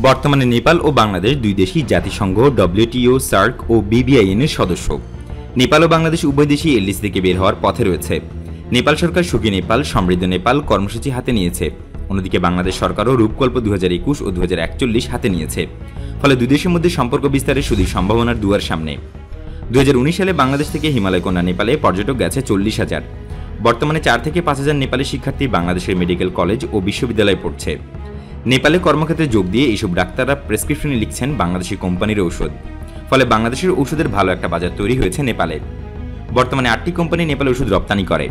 বর্তমানে নেপাল ও বাংলাদেশ দুই দেশই জাতিসংঘ, ডব্লিউটিও, সার্ক ও বিবিআইএন এর সদস্য। নেপাল ও বাংলাদেশ উভয় দেশই এলডিসি থেকে বের হওয়ার পথে রয়েছে। নেপাল সরকার সুখী নেপাল, সমৃদ্ধ নেপাল কর্মসূচি হাতে নিয়েছে। অন্যদিকে বাংলাদেশ সরকারও রূপকল্প 2021 ও 2041 হাতে নিয়েছে। ফলে দুই দেশের মধ্যে সম্পর্ক বিস্তারের সুদূর সম্ভাবনার দুয়ার সামনে। 2019 সালে বাংলাদেশ থেকে হিমালয় কন্যা নেপালে পর্যটক গেছে 40,000। বর্তমানে 4 থেকে 5,000 নেপালি শিক্ষার্থী বাংলাদেশের মেডিকেল কলেজ ও বিশ্ববিদ্যালয়ে পড়ছে। নেপালে কর্মক্ষেত্রে যোগ দিয়ে এইসব ডাক্তাররা প্রেসক্রিপশনে লিখছেন বাংলাদেশি কোম্পানির ঔষধ। ফলে বাংলাদেশের ওষুধের ভালো একটা বাজার তৈরি হয়েছে নেপালে। বর্তমানে 8টি কোম্পানি নেপালে ওষুধ রপ্তানি করে।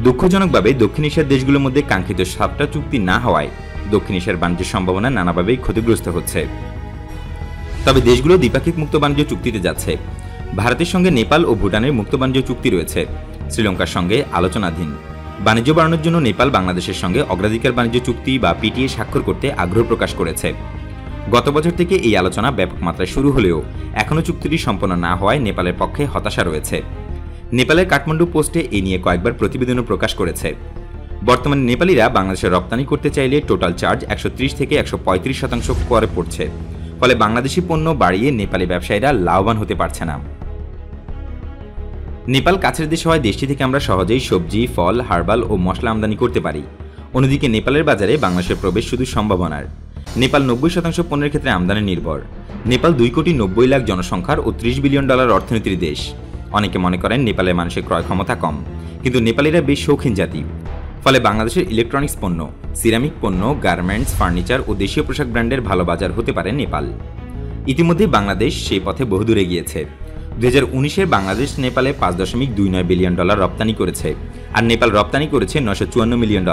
দুঃখজনকভাবে দক্ষিণ এশিয়ার দেশগুলোর মধ্যে কাঙ্ক্ষিত 7টা চুক্তি না হওয়ায় দক্ষিণ এশিয়ার বাণিজ্যের সম্ভাবনা নানাভাবেই ক্ষতিগ্রস্ত হচ্ছে। তবে দেশগুলো দ্বিপাক্ষিক মুক্ত বাণিজ্য চুক্তিতে যাচ্ছে। ভারতের সঙ্গে নেপাল ও ভুটানের মুক্ত বাণিজ্য চুক্তি রয়েছে, শ্রীলঙ্কার সঙ্গে আলোচনাধীন। বাণিজ্য বাড়ানোর জন্য নেপাল বাংলাদেশের সঙ্গে অগ্রাধিকার বাণিজ্য চুক্তি বা পিটিএ স্বাক্ষর করতে আগ্রহ প্রকাশ করেছে। গত বছর থেকে এই আলোচনা ব্যাপক মাত্রায় শুরু হলেও এখনও চুক্তিটি সম্পন্ন না হওয়ায় নেপালের পক্ষে হতাশা রয়েছে। নেপালের কাঠমান্ডু পোস্টে এই নিয়ে কয়েকবার প্রতিবেদনও প্রকাশ করেছে। বর্তমানে নেপালিরা বাংলাদেশে রপ্তানি করতে চাইলে টোটাল চার্জ 130 থেকে 135% করে পড়ছে। ফলে বাংলাদেশি পণ্য বাড়িয়ে নেপালি ব্যবসায়ীরা লাভবান হতে পারছে না। নেপাল কাছের দেশ হওয়ায় দেশটি থেকে আমরা সহজেই সবজি, ফল, হার্বাল ও মশলা আমদানি করতে পারি। অন্যদিকে নেপালের বাজারে বাংলাদেশের প্রবেশ শুধু সম্ভাবনার। নেপাল 90% পণ্যের ক্ষেত্রে আমদানি নির্ভর। নেপাল 2,90,00,000 জনসংখ্যার ও $30 বিলিয়ন অর্থনীতির দেশ। অনেকে মনে করেন নেপালের মানুষের ক্রয় ক্ষমতা কম, কিন্তু নেপালিরা বেশ শৌখিন জাতি। ফলে বাংলাদেশের ইলেকট্রনিক্স পণ্য, সিরামিক পণ্য, গার্মেন্টস, ফার্নিচার ও দেশীয় পোশাক ব্র্যান্ডের ভালো বাজার হতে পারে নেপাল। ইতিমধ্যে বাংলাদেশ সেই পথে বহুদূর এগিয়েছে। 2019-এর বাংলাদেশ নেপালে $5.29 বিলিয়ন রপ্তানি করেছে, আর নেপাল রপ্তানি করেছে $954 মিলিয়ন।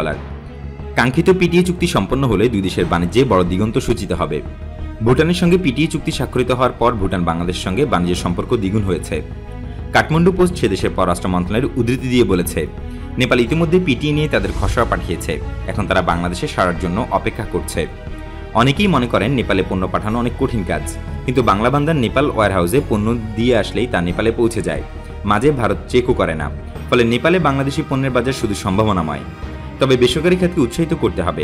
কাঙ্ক্ষিত পিটিএ চুক্তি সম্পন্ন হলে দুই দেশের বাণিজ্যে বড় দিগন্ত সূচিত হবে। ভুটানের সঙ্গে পিটিএ চুক্তি স্বাক্ষরিত হওয়ার পর ভুটান বাংলাদেশের সঙ্গে বাণিজ্যের সম্পর্ক দ্বিগুণ হয়েছে। কাঠমান্ডু পোস্ট সে দেশের পররাষ্ট্র মন্ত্রণালয়ের উদ্ধৃতি দিয়ে বলেছে, নেপাল ইতিমধ্যে পিটিএ নিয়ে তাদের খসড়া পাঠিয়েছে, এখন তারা বাংলাদেশে সারার জন্য অপেক্ষা করছে। অনেকেই মনে করেন নেপালে পণ্য পাঠানো অনেক কঠিন কাজ, কিন্তু বাংলা বান্দার নেপাল ওয়্যারহাউসে পণ্য দিয়ে আসলেই তা নেপালে পৌঁছে যায়। মাঝে ভারত চেকও করে না। ফলে নেপালে বাংলাদেশি পণ্যের বাজার শুধু সম্ভাবনাময়। তবে বেসরকারি খাতকে উৎসাহিত করতে হবে।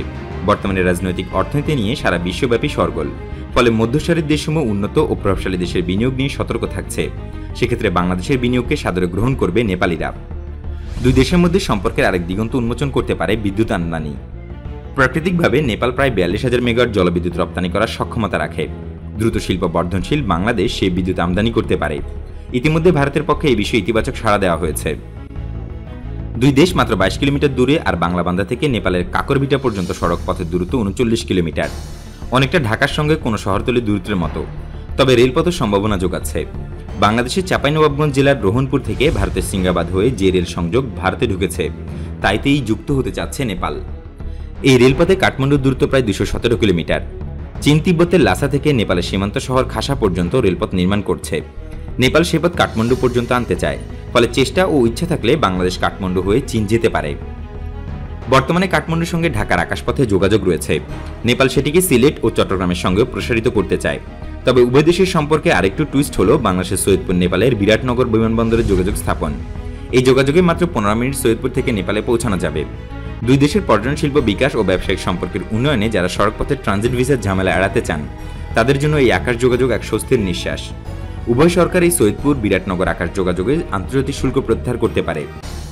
বর্তমানে রাজনৈতিক অর্থনীতি নিয়ে সারা বিশ্বব্যাপী সরগোল। ফলে মধ্যসারির দেশসমূহ উন্নত ও প্রভাবশালী দেশের বিনিয়োগ নিয়ে সতর্ক থাকছে। সেক্ষেত্রে বাংলাদেশের বিনিয়োগকে সাদরে গ্রহণ করবে নেপালিরা। দুই দেশের মধ্যে সম্পর্কের আরেক দিগন্ত উন্মোচন করতে পারে বিদ্যুৎ আমদানি। প্রাকৃতিকভাবে নেপাল প্রায় 42,000 মেগাওয়াট জলবিদ্যুৎ রপ্তানি করার সক্ষমতা রাখে। দ্রুত শিল্প বর্ধনশীল বাংলাদেশ সেই বিদ্যুৎ আমদানি করতে পারে। ইতিমধ্যে ভারতের পক্ষে এই বিষয়ে ইতিবাচক সাড়া দেওয়া হয়েছে। দুই দেশ মাত্র 22 কিলোমিটার দূরে, আর বাংলাবান্ধা থেকে নেপালের কাকরভিটা পর্যন্ত সড়ক পথের দূরত্ব 39 কিলোমিটার, অনেকটা ঢাকার সঙ্গে কোনো শহরতলির দূরত্বের মতো। তবে রেলপথের সম্ভাবনা যোগাচ্ছে। বাংলাদেশের চাঁপাইনবাবগঞ্জ জেলার রোহনপুর থেকে ভারতের সিঙ্গাবাদ হয়ে যে রেল সংযোগ ভারতে ঢুকেছে, তাইতেই যুক্ত হতে চাচ্ছে নেপাল। এই রেলপথে কাঠমান্ডুর দূরত্ব প্রায় 217 কিলোমিটার। চীন তিব্বতের লাসা থেকে নেপালের সীমান্ত শহর খাসা পর্যন্ত রেলপথ নির্মাণ করছে। নেপাল সে পথ কাঠমান্ডু পর্যন্ত আনতে চায়। ফলে চেষ্টা ও ইচ্ছা থাকলে বাংলাদেশ কাঠমান্ডু হয়ে চীন যেতে পারে। বর্তমানে কাঠমান্ডুর সঙ্গে ঢাকার আকাশপথে যোগাযোগ রয়েছে। নেপাল সেটিকে সিলেট ও চট্টগ্রামের সঙ্গে প্রসারিত করতে চায়। তবে উভয় দেশের সম্পর্কে আরেকটু টুইস্ট হলো বাংলাদেশের সৈয়দপুর নেপালের বিরাটনগর বিমানবন্দরে যোগাযোগ স্থাপন। এই যোগাযোগে মাত্র 15 মিনিট সৈয়দপুর থেকে নেপালে পৌঁছানো যাবে। দুই দেশের পর্যটন শিল্প বিকাশ ও ব্যবসায়িক সম্পর্কের উন্নয়নে যারা সড়কপথে ট্রানজিট ভিসার ঝামেলা এড়াতে চান, তাদের জন্য এই আকাশ যোগাযোগ এক স্বস্তির নিঃশ্বাস। উভয় সরকার এই সৈয়দপুর বিরাটনগর আকাশ যোগাযোগে আন্তর্জাতিক শুল্ক প্রত্যাহার করতে পারে।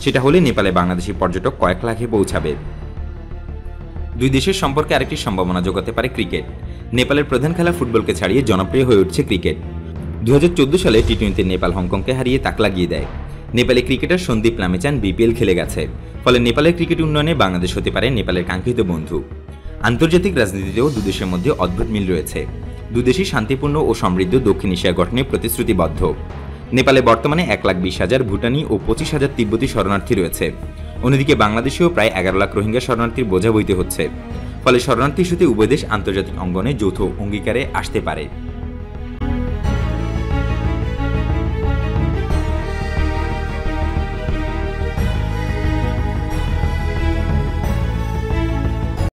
সেটা হলে নেপালে বাংলাদেশি পর্যটক কয়েক লাখে পৌঁছাবে। দুই দেশের সম্পর্কে আরেকটি সম্ভাবনা যোগাতে পারে ক্রিকেট। নেপালের প্রধান খেলা ফুটবলকে ছাড়িয়ে জনপ্রিয় হয়ে উঠছে ক্রিকেট। 2014 সালে টি-20 নেপাল হংকংকে হারিয়ে তাক লাগিয়ে দেয়। নেপালে ক্রিকেটার সন্দীপ লামিচান বিপিএল খেলে গেছে। ফলে নেপালের ক্রিকেট উন্নয়নে বাংলাদেশ হতে পারে নেপালের কাঙ্ক্ষিত বন্ধু। আন্তর্জাতিক রাজনীতিতেও দুদেশের মধ্যে অদ্ভুত মিল রয়েছে। দুদেশই শান্তিপূর্ণ ও সমৃদ্ধ দক্ষিণ এশিয়া গঠনে প্রতিশ্রুতিবদ্ধ। নেপালে বর্তমানে 1,20,000 ভুটানি ও 25,000 তিব্বতী শরণার্থী রয়েছে। অন্যদিকে বাংলাদেশেও প্রায় 11 লাখ রোহিঙ্গা শরণার্থীর বোঝা বইতে হচ্ছে। ফলে শরণার্থী ইস্যুতে উভয় দেশ আন্তর্জাতিক অঙ্গনে যৌথ অঙ্গীকারে আসতে পারে।